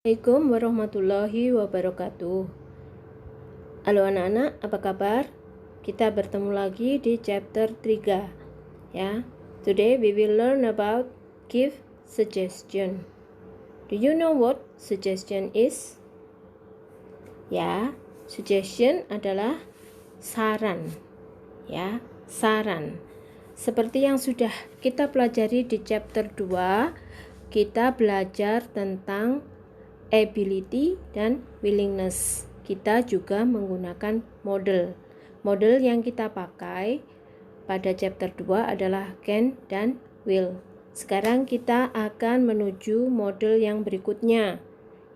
Assalamualaikum warahmatullahi wabarakatuh. Halo anak-anak, apa kabar? Kita bertemu lagi di chapter 3 ya. Today we will learn about give suggestion. Do you know what suggestion is? Ya, suggestion adalah saran. Ya, saran. Seperti yang sudah kita pelajari di chapter 2, kita belajar tentang ability dan willingness. Kita juga menggunakan model. Model yang kita pakai pada chapter 2 adalah can dan will. Sekarang kita akan menuju model yang berikutnya,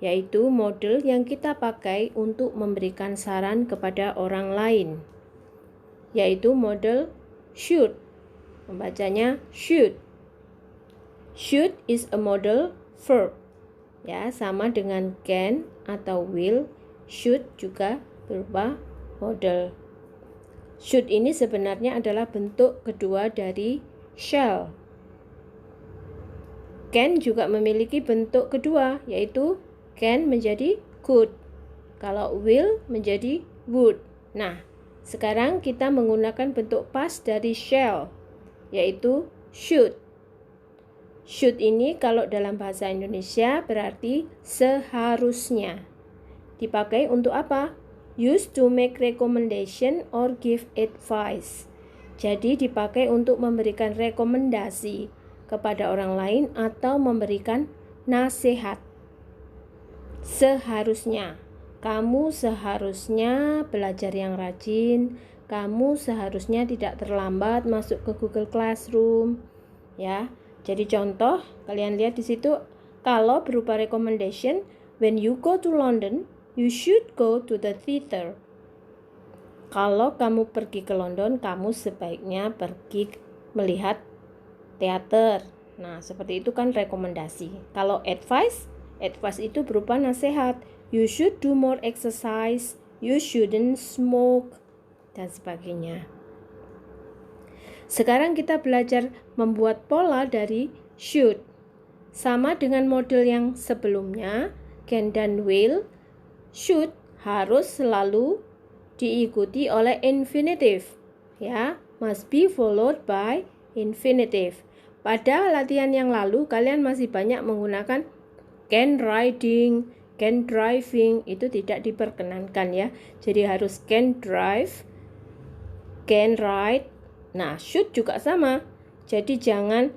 yaitu model yang kita pakai untuk memberikan saran kepada orang lain, yaitu model should. Membacanya should. Should is a model verb. Ya, sama dengan can atau will, should juga berupa model. Should ini sebenarnya adalah bentuk kedua dari shall. Can juga memiliki bentuk kedua, yaitu can menjadi could. Kalau will menjadi would. Nah, sekarang kita menggunakan bentuk past dari shall, yaitu should. Should ini kalau dalam bahasa Indonesia berarti seharusnya. Dipakai untuk apa? Used to make recommendation or give advice. Jadi dipakai untuk memberikan rekomendasi kepada orang lain atau memberikan nasihat. Seharusnya. Kamu seharusnya belajar yang rajin. Kamu seharusnya tidak terlambat masuk ke Google Classroom. Ya. Jadi contoh, kalian lihat di situ, kalau berupa recommendation, when you go to London, you should go to the theater. Kalau kamu pergi ke London, kamu sebaiknya pergi melihat teater. Nah, seperti itu kan rekomendasi. Kalau advice itu berupa nasihat. You should do more exercise, you shouldn't smoke, dan sebagainya. Sekarang kita belajar membuat pola dari should. Sama dengan model yang sebelumnya, can dan will, should harus selalu diikuti oleh infinitive. Ya, must be followed by infinitive. Pada latihan yang lalu, kalian masih banyak menggunakan can riding, can driving, itu tidak diperkenankan ya. Jadi harus can drive, can ride. Nah, should juga sama. Jadi jangan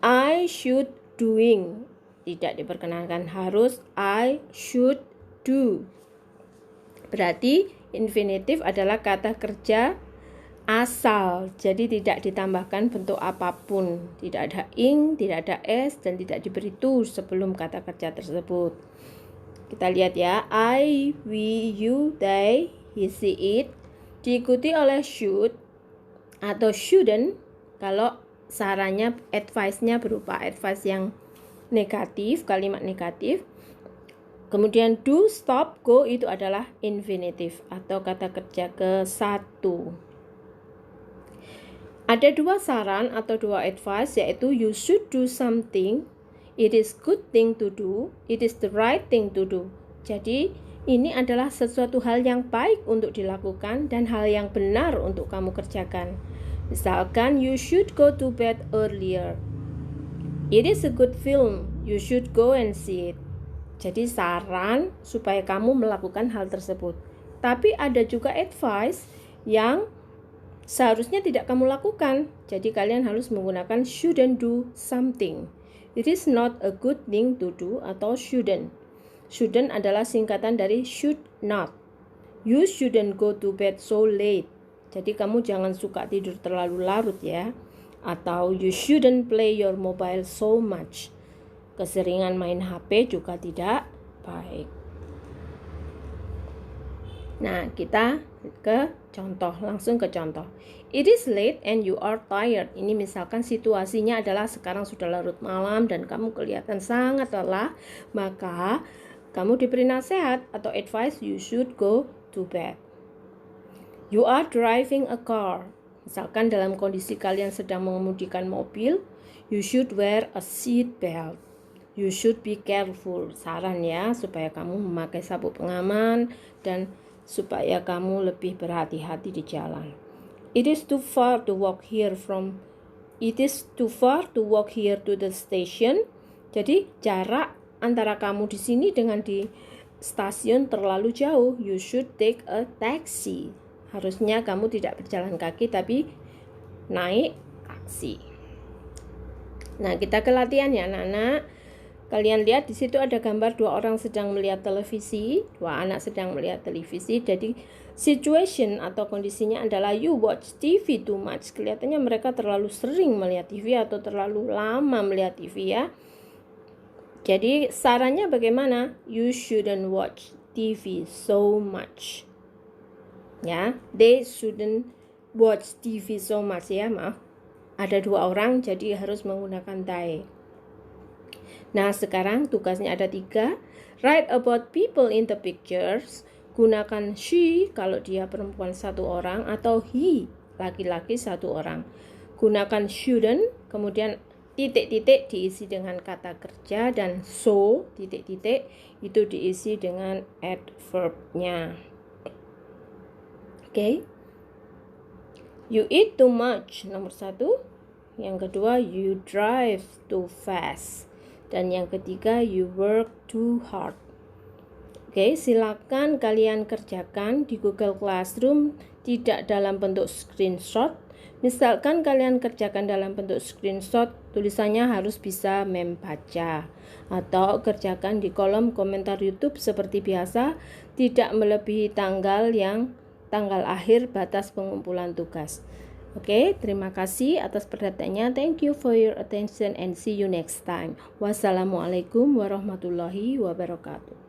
I should doing. Tidak diperkenankan. Harus I should do. Berarti infinitive adalah kata kerja asal. Jadi tidak ditambahkan bentuk apapun. Tidak ada ing, tidak ada s, dan tidak diberi to sebelum kata kerja tersebut. Kita lihat ya. I, we, you, they, he, she, it. Diikuti oleh should atau shouldn't kalau sarannya, advice-nya berupa advice yang negatif, kalimat negatif. Kemudian do, stop, go itu adalah infinitive atau kata kerja ke-1. Ada dua saran atau dua advice, yaitu you should do something, it is good thing to do, it is the right thing to do. Jadi ini adalah sesuatu hal yang baik untuk dilakukan dan hal yang benar untuk kamu kerjakan. Misalkan, you should go to bed earlier. It is a good film. You should go and see it. Jadi saran supaya kamu melakukan hal tersebut. Tapi ada juga advice yang seharusnya tidak kamu lakukan. Jadi kalian harus menggunakan shouldn't do something. It is not a good thing to do atau shouldn't. Shouldn't adalah singkatan dari should not. You shouldn't go to bed so late. Jadi kamu jangan suka tidur terlalu larut ya. Atau you shouldn't play your mobile so much. Keseringan main HP juga tidak baik. Nah, kita langsung ke contoh. It is late and you are tired. Ini misalkan situasinya adalah sekarang sudah larut malam dan kamu kelihatan sangat lelah, maka kamu diberi nasihat atau advice, you should go to bed. You are driving a car. Misalkan dalam kondisi kalian sedang mengemudikan mobil, you should wear a seat belt. You should be careful. Saran ya, supaya kamu memakai sabuk pengaman dan supaya kamu lebih berhati-hati di jalan. It is too far to walk here to the station. Jadi jarak antara kamu di sini dengan di stasiun terlalu jauh. You should take a taxi. Harusnya kamu tidak berjalan kaki tapi naik taksi. Nah, kita ke latihan ya anak-anak. Kalian lihat di situ ada gambar 2 orang sedang melihat televisi, 2 anak sedang melihat televisi. Jadi situation atau kondisinya adalah you watch TV too much. Kelihatannya mereka terlalu sering melihat TV atau terlalu lama melihat TV ya. Jadi sarannya bagaimana? You shouldn't watch TV so much. Ya, they shouldn't watch TV so much ya, maaf. Ada 2 orang jadi harus menggunakan they. Nah, sekarang tugasnya ada 3. Write about people in the pictures. Gunakan she kalau dia perempuan 1 orang atau he laki-laki 1 orang. Gunakan shouldn't, kemudian titik-titik diisi dengan kata kerja dan so titik-titik itu diisi dengan adverb-nya. Oke. You eat too much, nomor 1. Yang kedua, you drive too fast. Dan yang ketiga, you work too hard. Oke, silakan kalian kerjakan di Google Classroom, tidak dalam bentuk screenshot. Misalkan kalian kerjakan dalam bentuk screenshot, tulisannya harus bisa membaca. Atau kerjakan di kolom komentar YouTube seperti biasa, tidak melebihi tanggal akhir batas pengumpulan tugas. Oke, terima kasih atas perhatiannya. Thank you for your attention and see you next time. Wassalamualaikum warahmatullahi wabarakatuh.